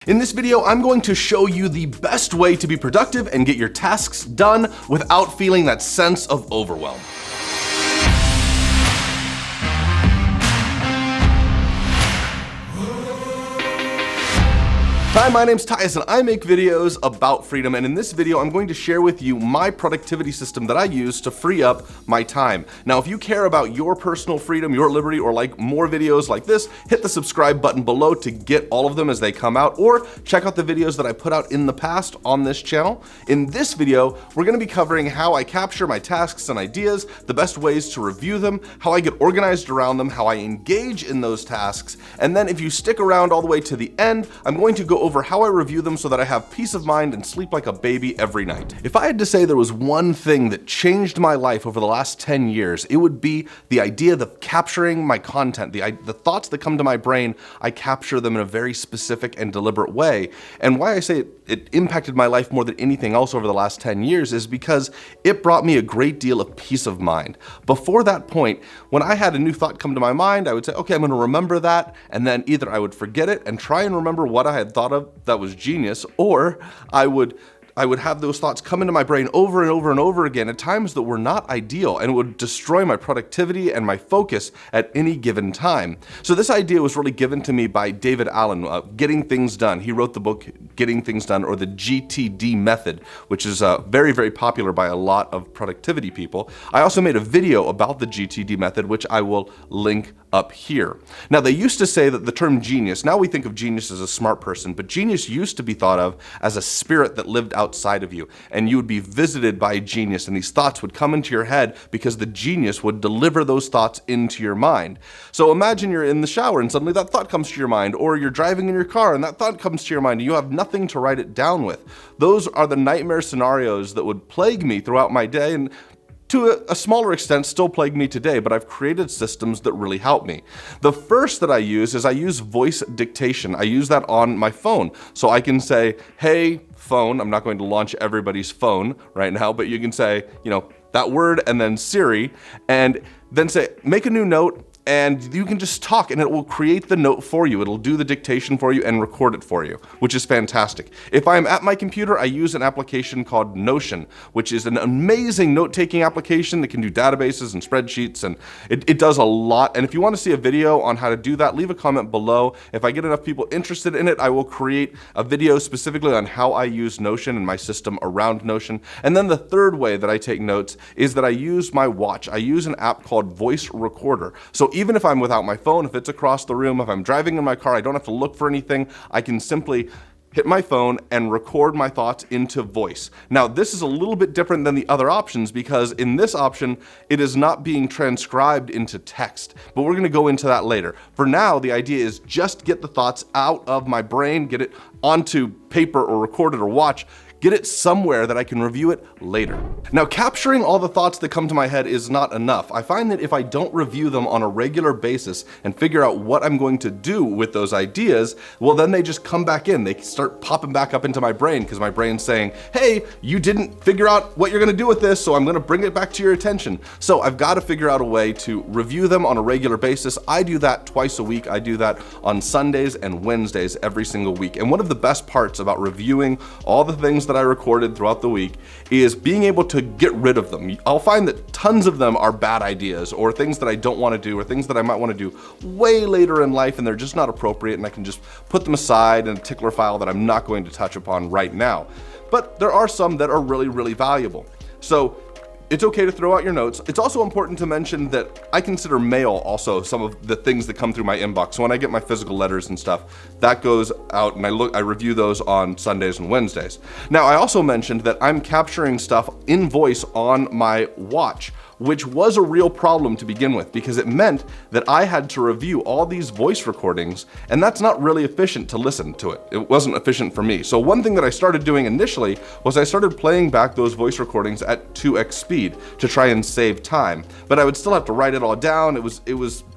In this video, I'm going to show you the best way to be productive and get your tasks done without feeling that sense of overwhelm. Hi, my name's Tyus and I make videos about freedom, and in this video I'm going to share with you my productivity system that I use to free up my time. Now, if you care about your personal freedom, your liberty, or like more videos like this, hit the subscribe button below to get all of them as they come out, or check out the videos that I put out in the past on this channel. In this video, we're going to be covering how I capture my tasks and ideas, the best ways to review them, how I get organized around them, how I engage in those tasks, and then if you stick around all the way to the end, I'm going to go over how I review them so that I have peace of mind and sleep like a baby every night. If I had to say there was one thing that changed my life over the last 10 years, it would be the idea of capturing my content. The thoughts that come to my brain, I capture them in a very specific and deliberate way. And why I say it impacted my life more than anything else over the last 10 years is because it brought me a great deal of peace of mind. Before that point, when I had a new thought come to my mind, I would say, okay, I'm going to remember that, and then either I would forget it and try and remember what I had thought of that was genius, or I would have those thoughts come into my brain over and over and over again at times that were not ideal, and it would destroy my productivity and my focus at any given time. So this idea was really given to me by David Allen, Getting Things Done. He wrote the book Getting Things Done, or the GTD method, which is very, very popular by a lot of productivity people. I also made a video about the GTD method, which I will link up here. Now, they used to say that the term genius, now we think of genius as a smart person, but genius used to be thought of as a spirit that lived outside of you, and you would be visited by a genius, and these thoughts would come into your head because the genius would deliver those thoughts into your mind. So imagine you're in the shower and suddenly that thought comes to your mind, or you're driving in your car and that thought comes to your mind and you have nothing to write it down with. Those are the nightmare scenarios that would plague me throughout my day, and to a smaller extent still plague me today, but I've created systems that really help me. The first that I use is I use voice dictation. I use that on my phone. So I can say, hey, phone. I'm not going to launch everybody's phone right now, but you can say, that word and then Siri, and then say, make a new note. And you can just talk and it will create the note for you. It'll do the dictation for you and record it for you, which is fantastic. If I'm at my computer, I use an application called Notion, which is an amazing note-taking application that can do databases and spreadsheets, and it does a lot. And if you want to see a video on how to do that, leave a comment below. If I get enough people interested in it, I will create a video specifically on how I use Notion and my system around Notion. And then the third way that I take notes is that I use my watch. I use an app called Voice Recorder. So even if I'm without my phone, if it's across the room, if I'm driving in my car, I don't have to look for anything. I can simply hit my phone and record my thoughts into voice. Now, this is a little bit different than the other options because in this option, it is not being transcribed into text, but we're gonna go into that later. For now, the idea is just get the thoughts out of my brain, get it onto paper or record it or watch, get it somewhere that I can review it later. Now, capturing all the thoughts that come to my head is not enough. I find that if I don't review them on a regular basis and figure out what I'm going to do with those ideas, well, then they just come back in. They start popping back up into my brain because my brain's saying, hey, you didn't figure out what you're gonna do with this, so I'm gonna bring it back to your attention. So I've got to figure out a way to review them on a regular basis. I do that twice a week. I do that on Sundays and Wednesdays every single week. And one of the best parts about reviewing all the things that I recorded throughout the week is being able to get rid of them. I'll find that tons of them are bad ideas or things that I don't want to do or things that I might want to do way later in life and they're just not appropriate, and I can just put them aside in a tickler file that I'm not going to touch upon right now. But there are some that are really, really valuable. So it's okay to throw out your notes. It's also important to mention that I consider mail also some of the things that come through my inbox. So when I get my physical letters and stuff, that goes out and I review those on Sundays and Wednesdays. Now, I also mentioned that I'm capturing stuff in voice on my watch, which was a real problem to begin with because it meant that I had to review all these voice recordings, and that's not really efficient to listen to it. It wasn't efficient for me. So one thing that I started doing initially was I started playing back those voice recordings at 2x speed to try and save time, but I would still have to write it all down. It was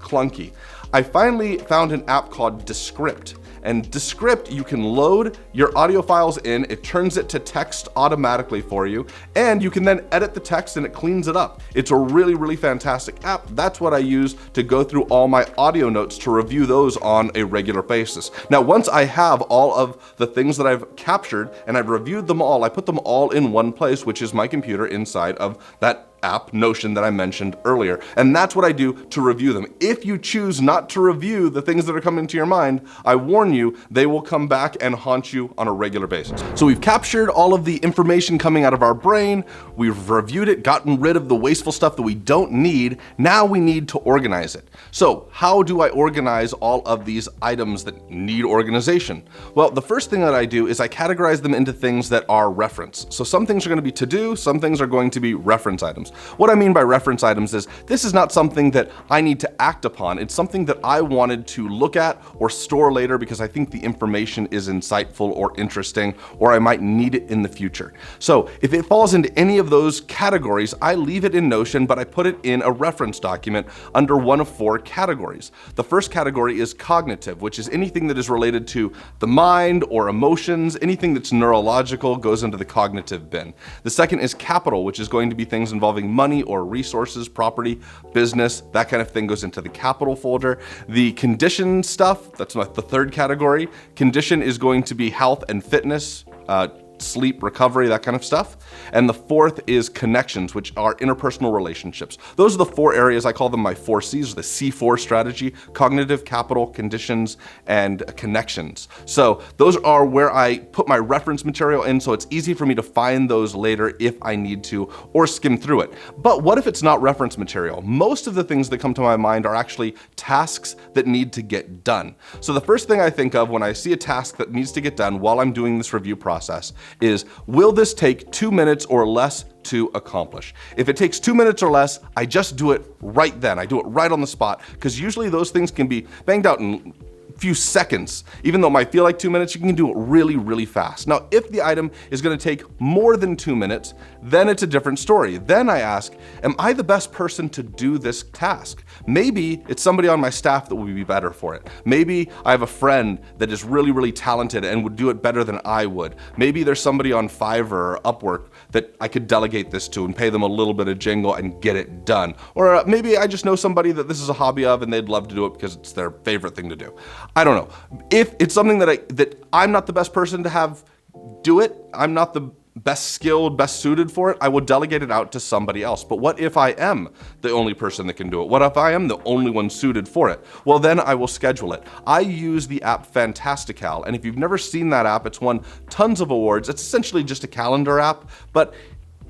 clunky. I finally found an app called Descript. And Descript, you can load your audio files in, it turns it to text automatically for you, and you can then edit the text and it cleans it up. It's a really, really fantastic app. That's what I use to go through all my audio notes to review those on a regular basis. Now, once I have all of the things that I've captured and I've reviewed them all, I put them all in one place, which is my computer inside of that app, Notion, that I mentioned earlier. And that's what I do to review them. If you choose not to review the things that are coming to your mind, I warn you, they will come back and haunt you on a regular basis. So we've captured all of the information coming out of our brain, we've reviewed it, gotten rid of the wasteful stuff that we don't need. Now we need to organize it. So how do I organize all of these items that need organization? Well, the first thing that I do is I categorize them into things that are reference. So some things are going to be to-do, some things are going to be reference items. What I mean by reference items is this is not something that I need to act upon. It's something that I wanted to look at or store later because I think the information is insightful or interesting, or I might need it in the future. So if it falls into any of those categories, I leave it in Notion, but I put it in a reference document under one of 4 categories. The first category is cognitive, which is anything that is related to the mind or emotions. Anything that's neurological goes into the cognitive bin. The second is capital, which is going to be things involving money or resources, property, business, that kind of thing goes into the capital folder. The condition stuff, that's the third category. Condition is going to be health and fitness, sleep, recovery, that kind of stuff. And the fourth is connections, which are interpersonal relationships. Those are the 4 areas. I call them my 4 C's, the C4 strategy: cognitive, capital, conditions, and connections. So those are where I put my reference material in, so it's easy for me to find those later if I need to, or skim through it. But what if it's not reference material? Most of the things that come to my mind are actually tasks that need to get done. So the first thing I think of when I see a task that needs to get done while I'm doing this review process is, will this take 2 minutes or less to accomplish? If it takes 2 minutes or less, I just do it right then. I do it right on the spot, because usually those things can be banged out in few seconds. Even though it might feel like 2 minutes, you can do it really, really fast. Now, if the item is going to take more than 2 minutes, then it's a different story. Then I ask, am I the best person to do this task? Maybe it's somebody on my staff that would be better for it. Maybe I have a friend that is really, really talented and would do it better than I would. Maybe there's somebody on Fiverr or Upwork that I could delegate this to and pay them a little bit of jingle and get it done. Or maybe I just know somebody that this is a hobby of and they'd love to do it because it's their favorite thing to do. I don't know. If it's something that I'm not the best person to have do it, I'm not the best skilled, best suited for it, I will delegate it out to somebody else. But what if I am the only person that can do it? What if I am the only one suited for it? Well, then I will schedule it. I use the app Fantastical, and if you've never seen that app, it's won tons of awards. It's essentially just a calendar app, but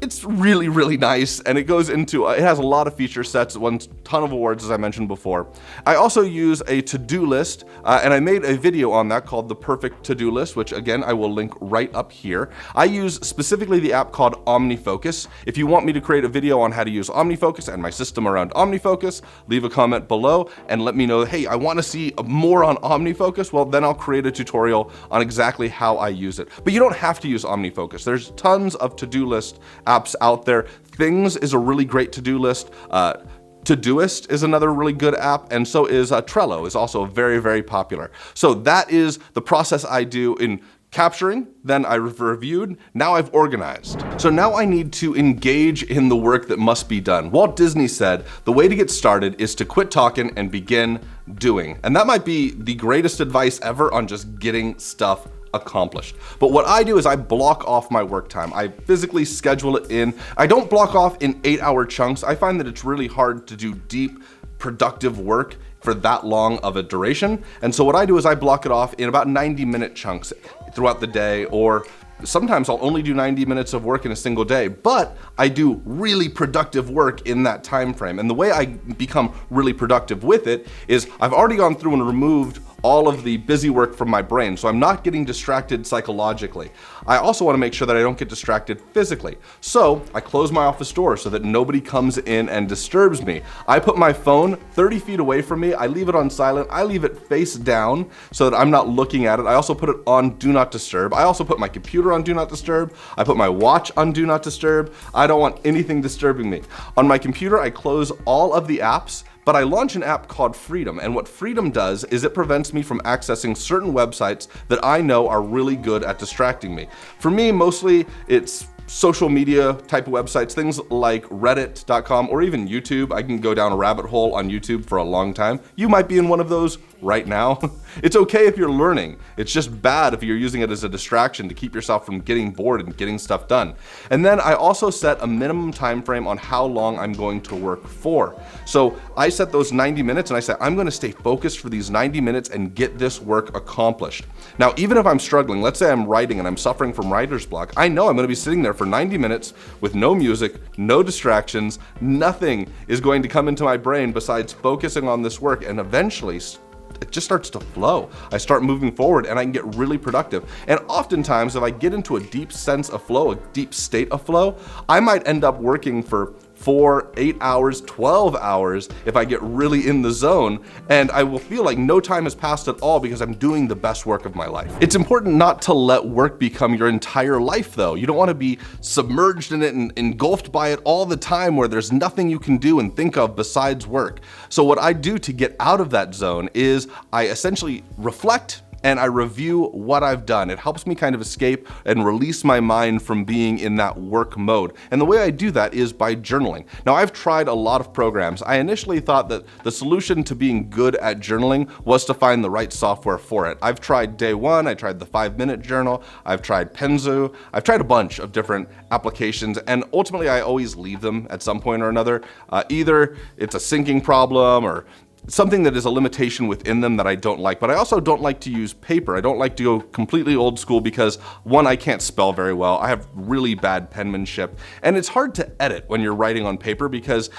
it's really, really nice, and it goes into, it has a lot of feature sets, it won a ton of awards, as I mentioned before. I also use a to-do list, and I made a video on that called The Perfect To-Do List, which again, I will link right up here. I use specifically the app called OmniFocus. If you want me to create a video on how to use OmniFocus and my system around OmniFocus, leave a comment below and let me know, hey, I want to see more on OmniFocus. Well, then I'll create a tutorial on exactly how I use it. But you don't have to use OmniFocus. There's tons of to-do list apps out there. Things is a really great to-do list. Todoist is another really good app, and so is Trello is also very, very popular. So that is the process I do in capturing, then I've reviewed, now I've organized. So now I need to engage in the work that must be done. Walt Disney said, the way to get started is to quit talking and begin doing. And that might be the greatest advice ever on just getting stuff accomplished. But what I do is I block off my work time. I physically schedule it in. I don't block off in 8-hour chunks. I find that it's really hard to do deep, productive work for that long of a duration. And so what I do is I block it off in about 90-minute chunks throughout the day, or sometimes I'll only do 90 minutes of work in a single day, but I do really productive work in that time frame. And the way I become really productive with it is I've already gone through and removed all of the busy work from my brain, so I'm not getting distracted psychologically. I also want to make sure that I don't get distracted physically. So I close my office door so that nobody comes in and disturbs me. I put my phone 30 feet away from me. I leave it on silent. I leave it face down so that I'm not looking at it. I also put it on Do Not Disturb. I also put my computer on Do Not Disturb. I put my watch on Do Not Disturb. I don't want anything disturbing me. On my computer, I close all of the apps, But I launched an app called Freedom, and what Freedom does is it prevents me from accessing certain websites that I know are really good at distracting me. For me, mostly it's social media type of websites, things like reddit.com or even YouTube. I can go down a rabbit hole on YouTube for a long time. You might be in one of those right now. It's okay if you're learning. It's just bad if you're using it as a distraction to keep yourself from getting bored and getting stuff done. And then I also set a minimum time frame on how long I'm going to work for. So I set those 90 minutes and I said, I'm going to stay focused for these 90 minutes and get this work accomplished. Now, even if I'm struggling, let's say I'm writing and I'm suffering from writer's block, I know I'm going to be sitting there for 90 minutes with no music, no distractions, nothing is going to come into my brain besides focusing on this work, and eventually it just starts to flow. I start moving forward and I can get really productive. And oftentimes, if I get into a deep sense of flow, a deep state of flow, I might end up working for 4, 8 hours, 12 hours if I get really in the zone, and I will feel like no time has passed at all because I'm doing the best work of my life. It's important not to let work become your entire life though. You don't want to be submerged in it and engulfed by it all the time where there's nothing you can do and think of besides work. So what I do to get out of that zone is I essentially reflect and I review what I've done. It helps me kind of escape and release my mind from being in that work mode. And the way I do that is by journaling. Now, I've tried a lot of programs. I initially thought that the solution to being good at journaling was to find the right software for it. I've tried Day One, I tried the 5-Minute Journal, I've tried Penzu, I've tried a bunch of different applications, and ultimately I always leave them at some point or another. Either it's a syncing problem or something that is a limitation within them that I don't like, but I also don't like to use paper. I don't like to go completely old school because, one, I can't spell very well. I have really bad penmanship, and it's hard to edit when you're writing on paper because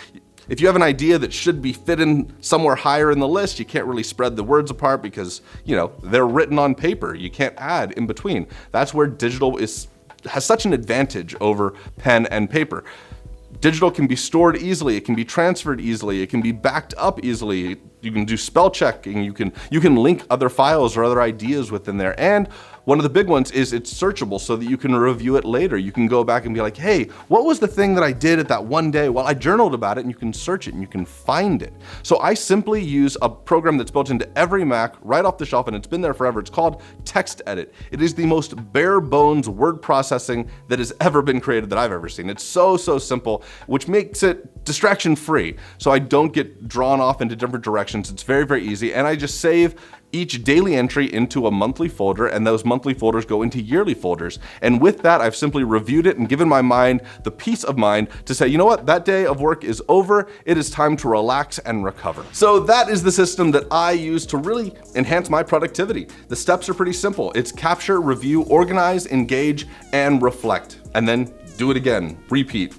if you have an idea that should be fit in somewhere higher in the list, you can't really spread the words apart because, you know, they're written on paper. You can't add in between. That's where digital has such an advantage over pen and paper. Digital can be stored easily, it can be transferred easily, it can be backed up easily. You can do spell checking, you can link other files or other ideas within there. And one of the big ones is it's searchable so that you can review it later. You can go back and be like, hey, what was the thing that I did at that one day? Well, I journaled about it, and you can search it and you can find it. So I simply use a program that's built into every Mac right off the shelf, and it's been there forever. It's called TextEdit. It is the most bare bones word processing that has ever been created that I've ever seen. It's so simple, which makes it distraction free. So I don't get drawn off into different directions. It's very easy, and I just save each daily entry into a monthly folder, and those monthly folders go into yearly folders. And with that, I've simply reviewed it and given my mind the peace of mind to say, you know what, that day of work is over. It is time to relax and recover. So that is the system that I use to really enhance my productivity. The steps are pretty simple. It's capture, review, organize, engage, and reflect. And then do it again, repeat.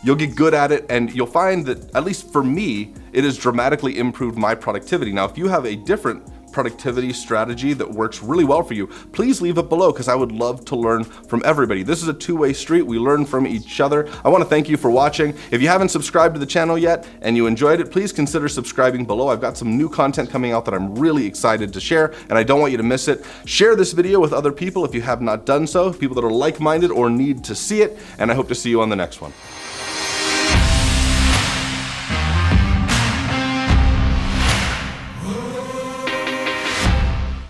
You'll get good at it, and you'll find that, at least for me, it has dramatically improved my productivity. Now, if you have a different productivity strategy that works really well for you, please leave it below because I would love to learn from everybody. This is a two-way street. We learn from each other. I want to thank you for watching. If you haven't subscribed to the channel yet and you enjoyed it, please consider subscribing below. I've got some new content coming out that I'm really excited to share, and I don't want you to miss it. Share this video with other people if you have not done so, people that are like-minded or need to see it, and I hope to see you on the next one.